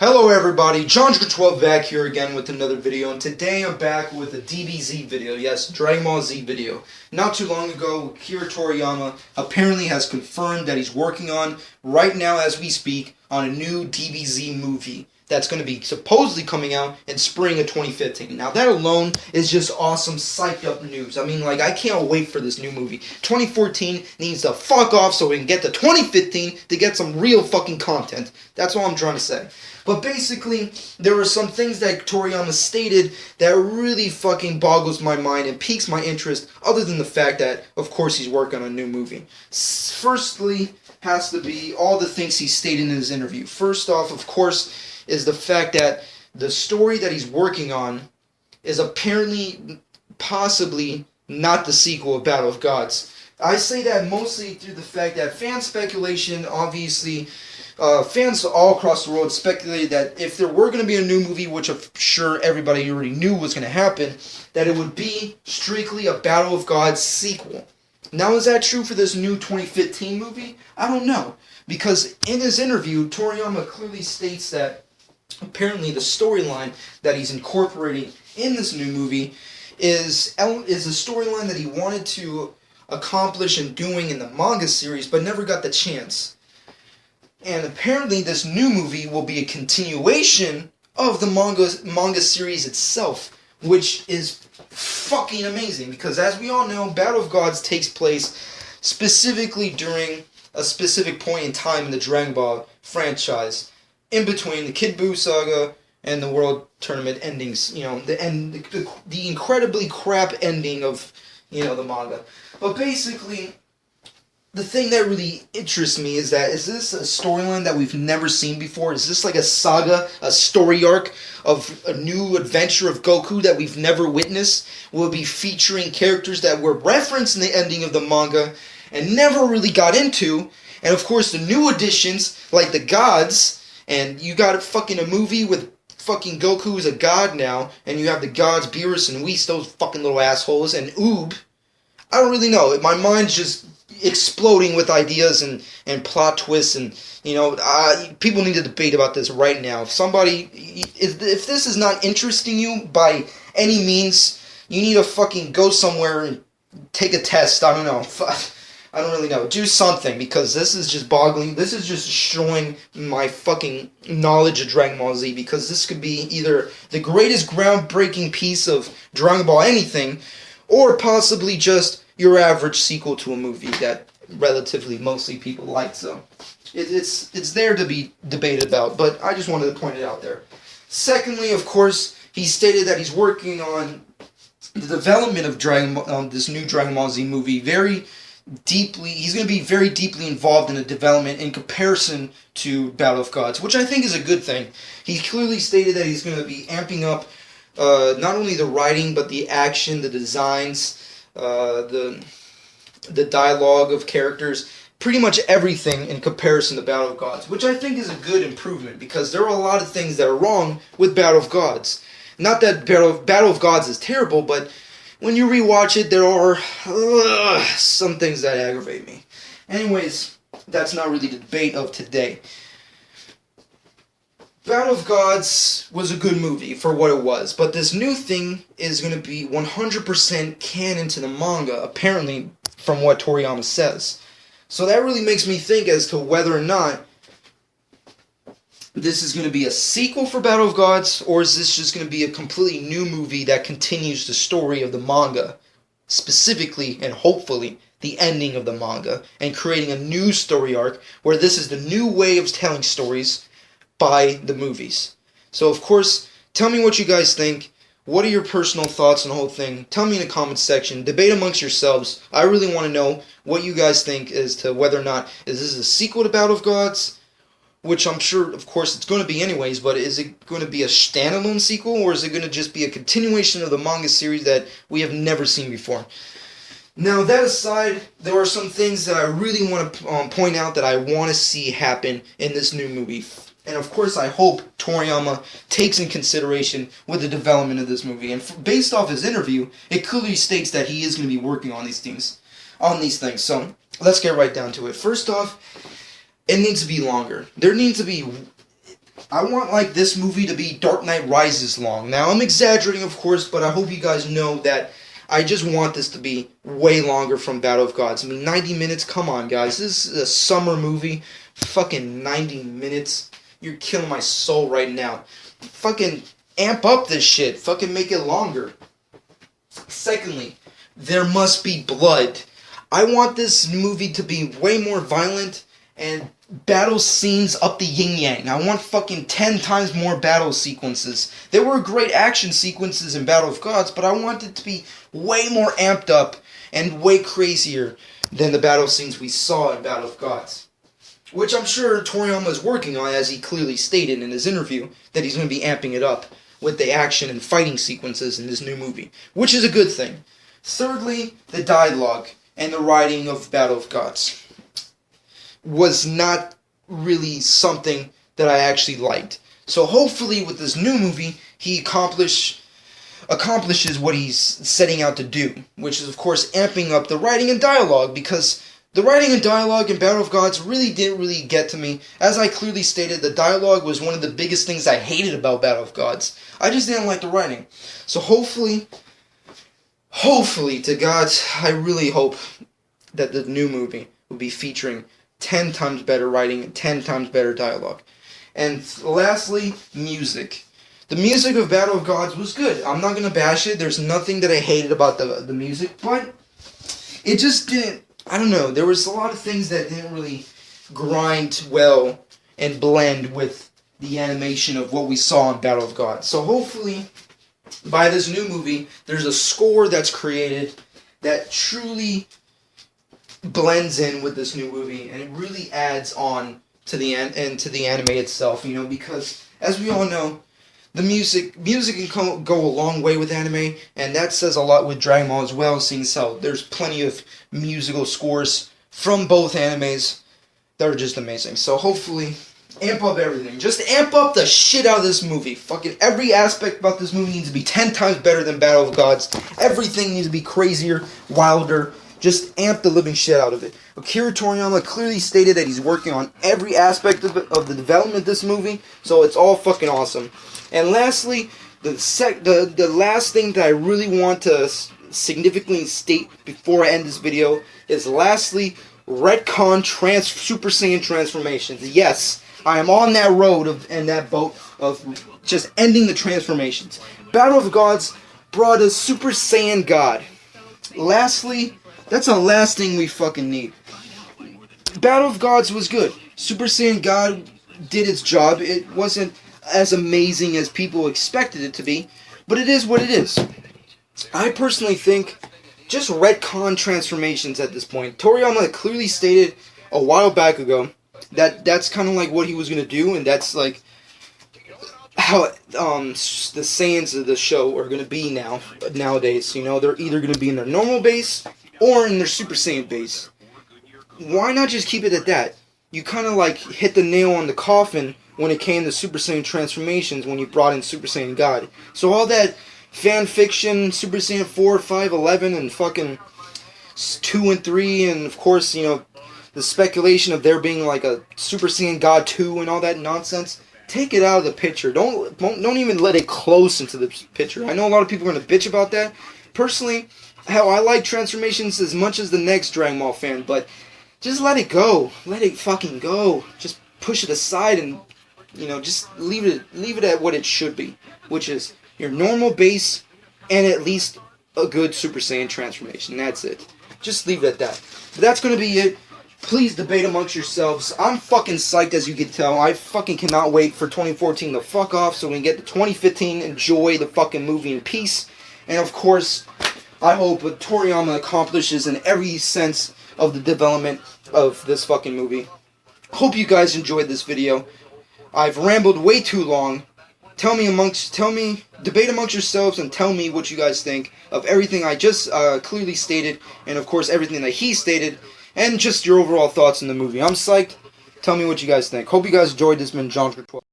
Hello everybody, John12 back here again with another video, and today I'm back with a DBZ video, yes, Dragon Ball Z video. Not too long ago, Akira Toriyama apparently has confirmed that he's working on, right now as we speak, on a new DBZ movie that's going to be supposedly coming out in spring of 2015. Now that alone is just awesome, psyched up news. I mean, like, I can't wait for this new movie. 2014 needs to fuck off so we can get to 2015 to get some real fucking content. That's all I'm trying to say. But basically, there were some things that Toriyama stated that really fucking boggles my mind and piques my interest, other than the fact that, of course, he's working on a new movie. Firstly, has to be all the things he stated in his interview. First off, of course, is the fact that the story that he's working on is apparently, possibly, not the sequel of Battle of Gods. I say that mostly through the fact that fan speculation, obviously, fans all across the world speculated that if there were going to be a new movie, which I'm sure everybody already knew was going to happen, that it would be strictly a Battle of Gods sequel. Now, is that true for this new 2015 movie? I don't know. Because in his interview, Toriyama clearly states that apparently the storyline that he's incorporating in this new movie is a storyline that he wanted to accomplish in doing in the manga series, but never got the chance. And apparently this new movie will be a continuation of the manga series itself, which is fucking amazing, because as we all know, Battle of Gods takes place specifically during a specific point in time in the Dragon Ball franchise, in between the Kid Buu saga and the World Tournament endings, you know, the incredibly crap ending of, you know, the manga. But basically, the thing that really interests me is this a storyline that we've never seen before? Is this like a saga, a story arc of a new adventure of Goku that we've never witnessed? Will it be featuring characters that were referenced in the ending of the manga and never really got into? And of course the new additions, like the gods, and you got fucking a movie with fucking Goku as a god now, and you have the gods Beerus and Whis, those fucking little assholes, and Oob. I don't really know. My mind's just exploding with ideas and plot twists, and you know, people need to debate about this right now. If this is not interesting you by any means, you need to fucking go somewhere and take a test. I don't know. I don't really know. Do something, because this is just boggling. This is just showing my fucking knowledge of Dragon Ball Z, because this could be either the greatest groundbreaking piece of Dragon Ball anything, or possibly just your average sequel to a movie that relatively mostly people like. So it's there to be debated about, but I just wanted to point it out there. Secondly, of course, he stated that he's working on the development of this new Dragon Ball Z movie very deeply. He's going to be very deeply involved in the development in comparison to Battle of Gods, which I think is a good thing. He clearly stated that he's going to be amping up not only the writing, but the action, the designs, the dialogue of characters, pretty much everything in comparison to Battle of Gods, which I think is a good improvement, because there are a lot of things that are wrong with Battle of Gods. Not that Battle of Gods is terrible, but when you rewatch it, there are some things that aggravate me. Anyways, that's not really the debate of today. Battle of Gods was a good movie for what it was, but this new thing is going to be 100% canon to the manga, apparently, from what Toriyama says. So that really makes me think as to whether or not this is going to be a sequel for Battle of Gods, or is this just going to be a completely new movie that continues the story of the manga, specifically and hopefully the ending of the manga, and creating a new story arc where this is the new way of telling stories by the movies. So of course, tell me what you guys think. What are your personal thoughts on the whole thing? Tell me in the comments section. Debate amongst yourselves. I really want to know what you guys think as to whether or not is this a sequel to Battle of Gods, which I'm sure, of course, it's going to be anyways, but is it going to be a standalone sequel, or is it going to just be a continuation of the manga series that we have never seen before? Now, that aside, there are some things that I really want to point out that I want to see happen in this new movie. And of course, I hope Toriyama takes in consideration with the development of this movie. And based off his interview, it clearly states that he is going to be working on these things. So, let's get right down to it. First off, it needs to be longer. There needs to be I want, like, this movie to be Dark Knight Rises long. Now, I'm exaggerating, of course, but I hope you guys know that I just want this to be way longer from Battle of Gods. I mean, 90 minutes, come on, guys. This is a summer movie. Fucking 90 minutes. You're killing my soul right now. Fucking amp up this shit. Fucking make it longer. Secondly, there must be blood. I want this movie to be way more violent and battle scenes up the yin-yang. I want fucking 10 times more battle sequences. There were great action sequences in Battle of Gods, but I want it to be way more amped up and way crazier than the battle scenes we saw in Battle of Gods. Which I'm sure Toriyama is working on, as he clearly stated in his interview, that he's going to be amping it up with the action and fighting sequences in this new movie, which is a good thing. Thirdly, the dialogue and the writing of Battle of Gods was not really something that I actually liked. So hopefully with this new movie, he accomplishes what he's setting out to do, which is of course amping up the writing and dialogue, because the writing and dialogue in Battle of Gods didn't really get to me. As I clearly stated, the dialogue was one of the biggest things I hated about Battle of Gods. I just didn't like the writing. So hopefully to God, I really hope that the new movie will be featuring 10 times better writing and 10 times better dialogue. And lastly, music. The music of Battle of Gods was good. I'm not going to bash it. There's nothing that I hated about the music, but it just didn't, I don't know, there was a lot of things that didn't really grind well and blend with the animation of what we saw in Battle of Gods. So hopefully, by this new movie, there's a score that's created that truly blends in with this new movie, and it really adds on to the anime itself, you know, because as we all know, the music can go a long way with anime, and that says a lot with Dragon Ball as well, seeing so there's plenty of musical scores from both animes that are just amazing. So hopefully, amp up everything. Just amp up the shit out of this movie. Fucking every aspect about this movie needs to be 10 times better than Battle of Gods. Everything needs to be crazier, wilder. Just amp the living shit out of it. Akira Toriyama clearly stated that he's working on every aspect of the development of this movie, so it's all fucking awesome. And lastly, the last thing that I really want to significantly state before I end this video is lastly, retcon Super Saiyan transformations. Yes, I am on that road and that boat of just ending the transformations. Battle of Gods brought us Super Saiyan God. Lastly, that's the last thing we fucking need. Battle of Gods was good. Super Saiyan God did its job. It wasn't as amazing as people expected it to be, but it is what it is. I personally think just retcon transformations at this point. Toriyama clearly stated a while back ago that that's kind of like what he was going to do, and that's like how the Saiyans of the show are going to be nowadays. You know, they're either going to be in their normal base or in their Super Saiyan base. Why not just keep it at that? You kind of like hit the nail on the coffin when it came to Super Saiyan transformations when you brought in Super Saiyan God. So all that fan fiction, Super Saiyan 4, 5, 11, and fucking 2 and 3, and of course, you know, the speculation of there being like a Super Saiyan God 2 and all that nonsense, take it out of the picture. Don't even let it close into the picture. I know a lot of people are going to bitch about that. Personally, hell, I like transformations as much as the next Dragon Ball fan, but just let it go. Let it fucking go. Just push it aside and, you know, just leave it at what it should be, which is your normal base and at least a good Super Saiyan transformation. That's it. Just leave it at that. But that's going to be it. Please debate amongst yourselves. I'm fucking psyched, as you can tell. I fucking cannot wait for 2014 to fuck off so we can get to 2015, enjoy the fucking movie in peace. And of course, I hope what Toriyama accomplishes in every sense of the development of this fucking movie. Hope you guys enjoyed this video. I've rambled way too long. Debate amongst yourselves and tell me what you guys think of everything I just clearly stated, and of course everything that he stated, and just your overall thoughts on the movie. I'm psyched. Tell me what you guys think. Hope you guys enjoyed this. Been John 12.